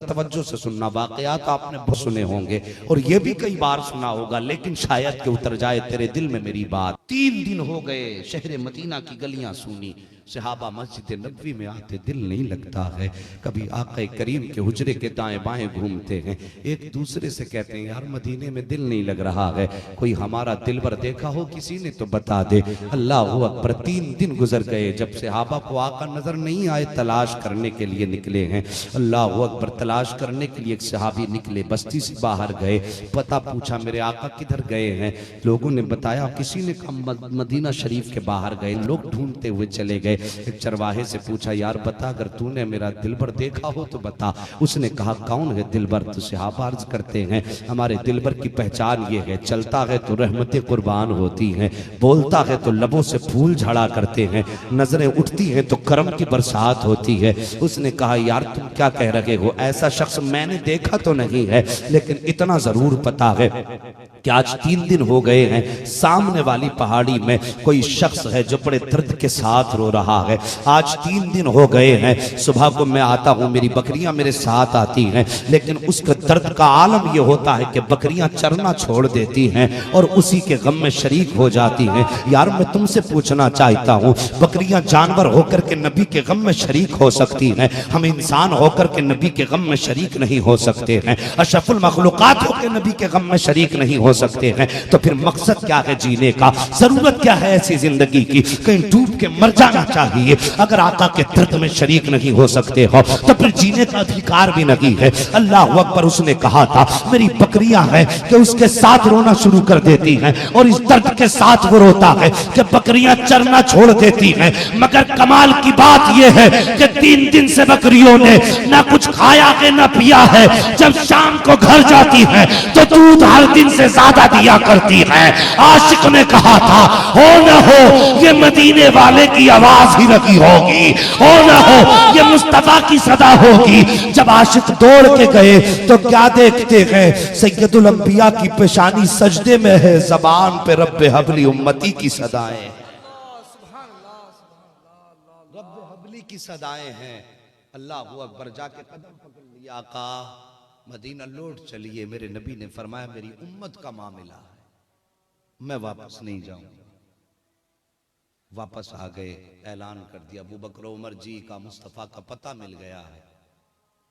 तवज्जो से सुनना, वाकयात आपने बहुत सुने होंगे और ये भी कई बार सुना होगा, लेकिन शायद के उतर जाए तेरे दिल में मेरी बात। 3 दिन हो गए, शहर मदीना की गलियां सूनी, सहाबा मस्जिद नबवी में आते दिल नहीं लगता है। कभी आका करीम के हुजरे के दाएं बाएं घूमते हैं, एक दूसरे से कहते हैं यार मदीने में दिल नहीं लग रहा है, कोई हमारा दिलबर देखा हो किसी ने तो बता दे। अल्लाह अकबर। 3 दिन गुजर गए, जब सहाबा को आका नजर नहीं आए तलाश करने के लिए निकले हैं। अल्लाह अकबर। तलाश करने के लिए एक सहाबी निकले, बस्ती से बाहर गए, पता पूछा मेरे आका किधर गए हैं। लोगों ने बताया किसी ने कहा मदीना शरीफ के बाहर गए। लोग ढूंढते हुए चले गए। एक चरवाहे से पूछा यार बता, अगर तूने मेरा दिलबर देखा हो तो बता। उसने कहा कौन है दिलबर? तो सहाबा अर्ज करते हैं हमारे दिलबर की पहचान ये है, चलता है तो रहमतें कुर्बान होती हैं, बोलता है तो लबों से फूल झड़ा करते हैं, नजरें उठती हैं तो करम की बरसात होती है। उसने कहा यार तुम क्या कह रहे हो, ऐसा शख्स मैंने देखा तो नहीं है, लेकिन इतना जरूर पता है कि आज 3 दिन हो गए हैं, सामने वाली पहाड़ी में कोई शख्स है जो बड़े दर्द के साथ रो रहा है। आज 3 दिन हो गए हैं, सुबह को मैं आता हूँ, मेरी बकरियां मेरे साथ आती हैं, लेकिन उसके दर्द का आलम यह होता है कि बकरियां चरना छोड़ देती हैं और उसी के गम में शरीक हो जाती हैं। यार मैं तुमसे पूछना चाहता हूँ, बकरियां जानवर होकर के नबी के गम में शरीक हो सकती हैं, हम इंसान होकर के नबी के गम में शरीक नहीं हो सकते हैं, अशरफुल मखलूकात होकर नबी के गम में शरीक नहीं हो सकते हैं, तो फिर मकसद क्या है जीने का, जरूरत क्या है ऐसी जिंदगी की? कहीं डूब के मर जाना चाहिए। अगर आका के दर्द में शरीक नहीं हो सकते हो तो फिर जीने का अधिकार भी नहीं है। अल्लाह अकबर। उसने कहा था मेरी बकरियां हैं कि उसके साथ रोना शुरू कर देती हैं और इस दर्द के साथ वो रोता है कि बकरियां चरना छोड़ देती हैं। मगर कमाल की बात यह है कि 3 दिन से बकरियों ने ना कुछ खाया है ना पिया है। जब शाम को घर जाती है तो दूध हर दिन से ज्यादा दिया करती है। आशिक ने कहा था हो न हो ये मदीने वाले की आवाज ही लगी होगी, हो न हो ये मुस्तफा की सदा होगी। जब आशिक दौड़ के गए तो क्या देखते हैं, सैयदुल अंबिया की पेशानी सजदे में है, जबान पे रब्बे हबली उम्मती की सदाएं, रब्बे हबली की सदाएं हैं। अल्लाह अकबर। जाके कदम पकड़ लिया, आका मदीना लौट चलिए। मेरे नबी ने फरमाया मेरी उम्मत का मामला है, मैं वापस नहीं जाऊंगा। वापस आ गए, ऐलान कर दिया अबू बकर उमर जी का मुस्तफा का पता मिल गया है,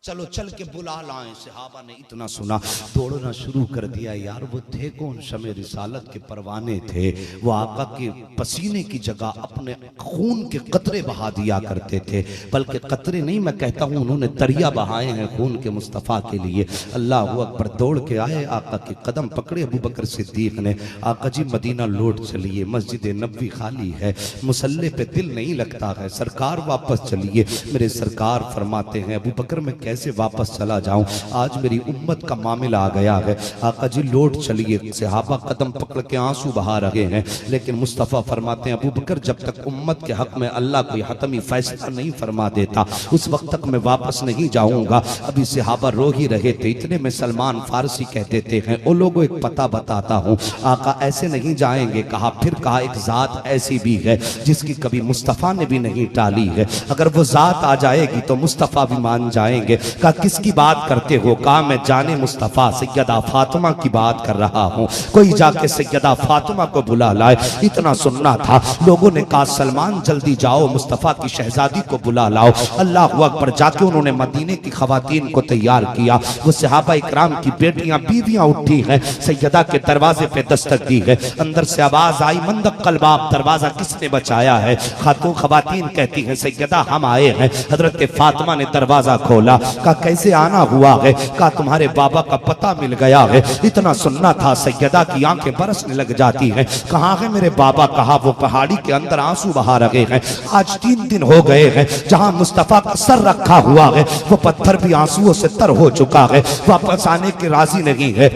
चलो चल के बुला लाएं। सहाबा ने इतना सुना दौड़ना शुरू कर दिया। यार वो थे कौन? शमे रिसालत के परवाने थे। वो आका के पसीने की जगह अपने खून के कतरे बहा दिया करते थे, बल्कि कतरे नहीं मैं कहता हूँ उन्होंने दरिया बहाए हैं खून के मुस्तफ़ा के लिए। अल्लाह अकबर। दौड़ के आए, आका के कदम पकड़े अबू बकर सिद्दीक ने। आका जी मदीना लौट चलिए, मस्जिद नबवी खाली है, मुसल्ले पे दिल नहीं लगता है, सरकार वापस चलिए। मेरे सरकार फरमाते हैं अबू बकर मैं कैसे वापस चला जाऊं, आज मेरी उम्मत का मामला आ गया है। आका जी लौट चलिए। सहाबा कदम पकड़ के आंसू बहा रहे हैं, लेकिन मुस्तफ़ा फरमाते हैं अबू बकर जब तक उम्मत के हक में अल्लाह कोई हतमी फैसला नहीं फरमा देता उस वक्त तक मैं वापस नहीं जाऊंगा। अभी सहाबा रो ही रहे थे, इतने में सलमान फारसी कह देते हैं ओ लोगों एक पता बताता हूँ, आका ऐसे नहीं जाएंगे। कहा फिर कहा एक जात ऐसी भी है जिसकी कभी मुस्तफ़ा ने भी नहीं टाली है, अगर वो जात आ जाएगी तो मुस्तफ़ा भी मान जाएंगे। कहा किसकी बात करते हो? कहा मैं जाने मुस्तफ़ा सैयदा फातिमा की बात कर रहा हूँ, कोई जाके सैयदा फातिमा को बुला लाए। इतना सुनना था। लोगों ने कहा सलमान जल्दी जाओ मुस्तफ़ा की शहजादी को बुला लाओ। अल्लाह अकबर। जाके उन्होंने मदीने की खवातीन को तैयार किया। वो सहाबा इकराम की बेटियां बीवियां उठी हैं, सैयदा के दरवाजे पे दस्तक दी है। अंदर से आवाज आई मंदक कलबाब, दरवाजा किसने बचाया है? खवातीन कहती हैं सैयदा हम आए हैं। हजरत फातिमा ने दरवाजा खोला। का कैसे आना हुआ है? का तुम्हारे बाबा का पता मिल गया है। इतना सुनना था। सैयदा की आंखें बरसने लग जाती हैं। कहाँ है मेरे बाबा? कहा वो पहाड़ी के अंदर आंसू बहा रहे हैं। आज 3 दिन हो गए हैं, जहां मुस्तफा का सर रखा हुआ है वो पत्थर भी आंसुओं से तर हो चुका है, वापस आने की राजी नहीं है।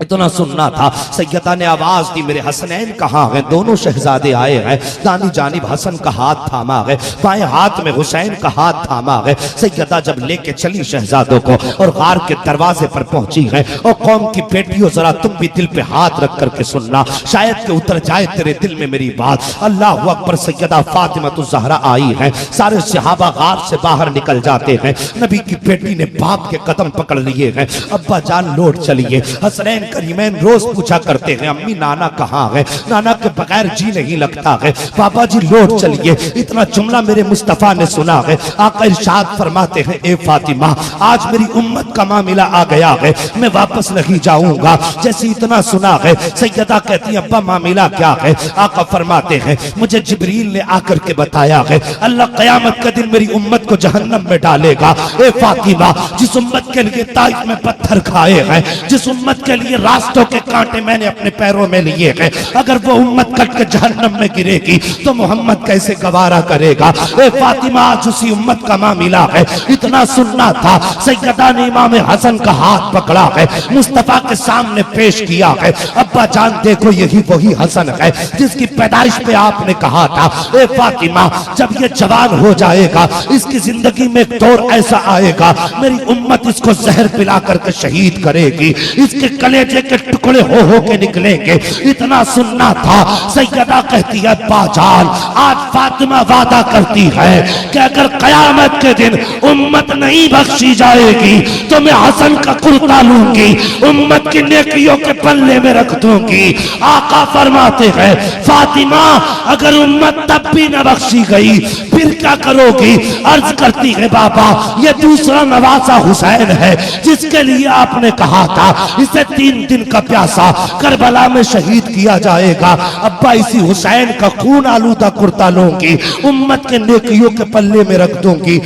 इतना सुनना था। सैयदा ने आवाज दी मेरे हसनैन कहाँ हैं? दोनों शहजादे आए हैं। दानी जानिब हसन का हाथ थामा है, बाएं हाथ में हुसैन का हाथ थामा है। सैयदा जब लेके चली शहजादों को और गार के दरवाजे पर पहुंची है। और कौम की बेटियों, जरा तुम भी दिल पे हाथ रख करके सुनना, शायद कि उतर जाए तेरे दिल में मेरी बात। अल्लाह अकबर। सैयदा फातिमा तो ज़हरा आई है, सारे सहाबा गार से बाहर निकल जाते हैं। नबी की बेटी ने बाप के कदम पकड़ लिए हैं। अब्बा जान लौट चलिए। हसनैन करीमैन रोज पूछा करते हैं, अम्मी नाना कहाँ है, नाना के बगैर जी नहीं लगता है, बाबा जी लौट चलिए। इतना जुमला मेरे मुस्तफा ने सुना है। आका इरशाद फरमाते हैं, ए फातिमा आज मेरी उम्मत का मामला आ गया है, मैं वापस नहीं जाऊंगा। जैसे इतना सुना है, सैयदा कहती है, अब्बा मामला क्या है? आका फरमाते हैं, मुझे जिब्रील ने आकर के बताया है, अल्लाह कयामत के दिन मेरी उम्मत को जहन्नम में डालेगा। ए फातिमा, जिस उम्मत के लिए ताइफ में पत्थर खाए हैं, जिस उम्मत के लिए रास्तों के कांटे मैंने अपने पैरों में लिए हैं, अगर वो उम्मत कट के जहन्नम में गिरेगी तो मोहम्मद कैसे गवारा करेगा? ए फातिमा, आज उसी उम्मत का मामला है। इतना सुनना था, सैयदा ने इमाम हसन का हाथ पकड़ा है, मुस्तफा के सामने पेश किया है। अब्बा जान देखो, यही वही हसन है जिसकी पैदाइश पे आपने कहा था, ए फातिमा जब ये जवान हो जाएगा, इसकी जिंदगी में एक दौर ऐसा आएगा, मेरी उम्मत इसको जहर पिला करके शहीद करेगी, इसके कलेजे के टुकड़े हो के निकलेंगे। इतना सुनना था। सैयदा कहती है, बाजान आज फातिमा वादा करती है कि अगर कयामत के दिन उम्मत नहीं बख्शी जाएगी तो मैं हसन का कुर्ता लूंगी, उम्मत की नेकियों के पल्ले में रख दूंगी। आका फरमाते हैं, फातिमा अगर उम्मत तब भी न बख्शी गई फिर क्या करोगी? अर्ज करती है, बाबा ये दूसरा नवासा हुसैन है जिसके लिए आपने कहा था इसे 3 दिन का प्यासा करबला में शहीद किया जाएगा। अब्बा इसी हुसैन का खून आलूदा कुर्ता लूंगी, उम्मत के नेकियों के पल्ले में रख दूंगी।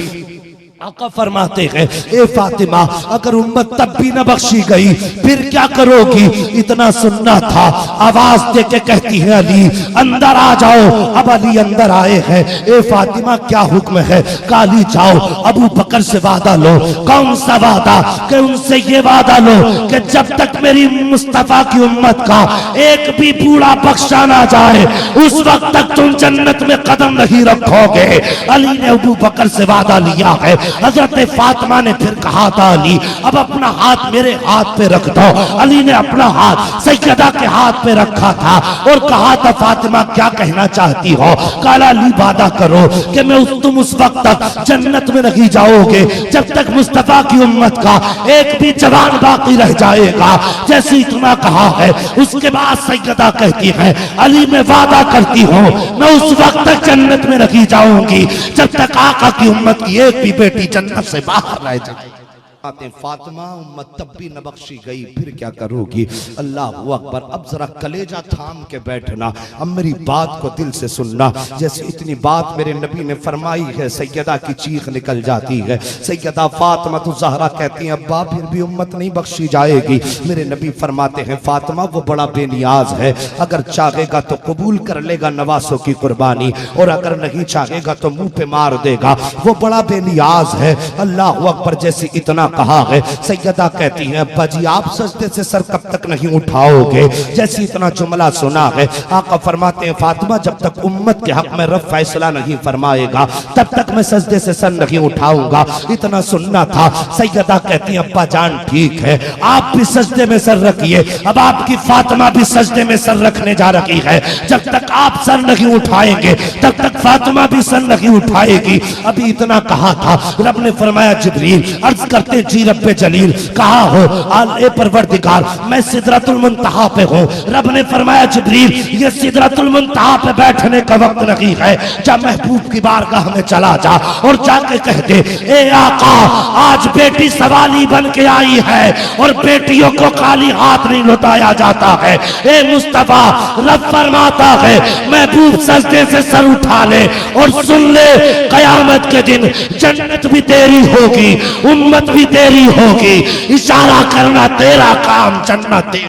आका फरमाते हैं, ए फातिमा अगर उम्मत तब भी न बख्शी गई फिर क्या करोगी? इतना सुनना था। आवाज दे के कहती है, अली अंदर आ जाओ। अब अली अंदर आए हैं। ए फातिमा क्या हुक्म है? काली जाओ अबू बकर से वादा लो। कौन सा वादा? कि उनसे ये वादा लो कि जब तक मेरी मुस्तफा की उम्मत का एक भी बूढ़ा बख्शा ना जाए उस वक्त तक तुम जन्नत में कदम नहीं रखोगे। अली ने अबू बकर से वादा लिया है। हजरत फातिमा ने फिर कहा था, अली अब अपना हाथ मेरे हाथ पे रख दो। अली ने अपना हाथ सैयदा के हाथ पे रखा था और कहा था, फातिमा क्या कहना चाहती हो? काला अली वादा करो कि तुम उस वक्त तक जन्नत में नहीं जाओगे जब तक मुस्तफा की उम्मत का एक भी जवान बाकी रह जाएगा। जैसे इतना कहा है, उसके बाद सैयदा कहती है, अली मैं वादा करती हूँ मैं उस वक्त तक जन्नत में नहीं जाऊंगी जब तक आका की उम्मत की एक भी बेटी जन्नत से बाहर रह जाए। फातिमा उम्मत तब भी न बख्शी गई फिर क्या करोगी? अल्लाह अकबर। अब जरा कलेजा थाम के बैठना, अब मेरी बात को दिल से सुनना। जैसे इतनी बात मेरे नबी ने फरमाई है, सैयदा की चीख निकल जाती है। सैयदा फातिमा तो ज़हरा कहती हैं, अब्बा फिर भी उम्मत नहीं बख्शी जाएगी। मेरे नबी फरमाते हैं, फातिमा वो बड़ा बेनियाज है, अगर चाहेगा तो कबूल कर लेगा नवासों की कुर्बानी और अगर नहीं चाहेगा तो मुंह पे मार देगा, वो बड़ा बेनियाज है। अल्लाह अकबर। जैसे इतना कहा है, सैयदा कहती हैं, अब्बा जी आप सजदे से सर कब तक नहीं उठाओगे? जैसे इतना जुमला सुना है, आका फरमाते हैं, फातिमा जब तक उम्मत के हक में रब फैसला नहीं फरमाएगा तब तक मैं सजदे से सर नहीं उठाऊंगा। इतना सुनना था। सैयदा कहती हैं, अब्बा जान ठीक है, आप भी सजदे में सर रखिए। अब आपकी फातिमा भी सजदे में सर रखने जा रही है। जब तक आप सर नहीं उठाएंगे तब तक फातिमा भी सर नहीं उठाएगी। अभी इतना कहा था, रब ने फरमाया, जिब्रील अर्ज करते जी रब्बे जलील कहा हो? आले परवरदिगार मैं सिदरतुल मुंतहा पे हूँ। रब ने फरमाया, जिब्रील ये सिदरतुल मुंतहा पे बैठने का वक्त नहीं है, जा महबूब की बारगाह में चला जा और जाके कह दे, ए आका आज बेटी सवाली बन के आई है और बेटियों को खाली हाथ नहीं लौटाया जाता है। ए मुस्तफा रब फरमाता है, महबूब सजदे से सर उठा ले और सुन ले, कयामत के दिन जन्नत भी तेरी होगी, उम्मत भी तेरी होगी। इशारा करना तेरा काम, जन्नत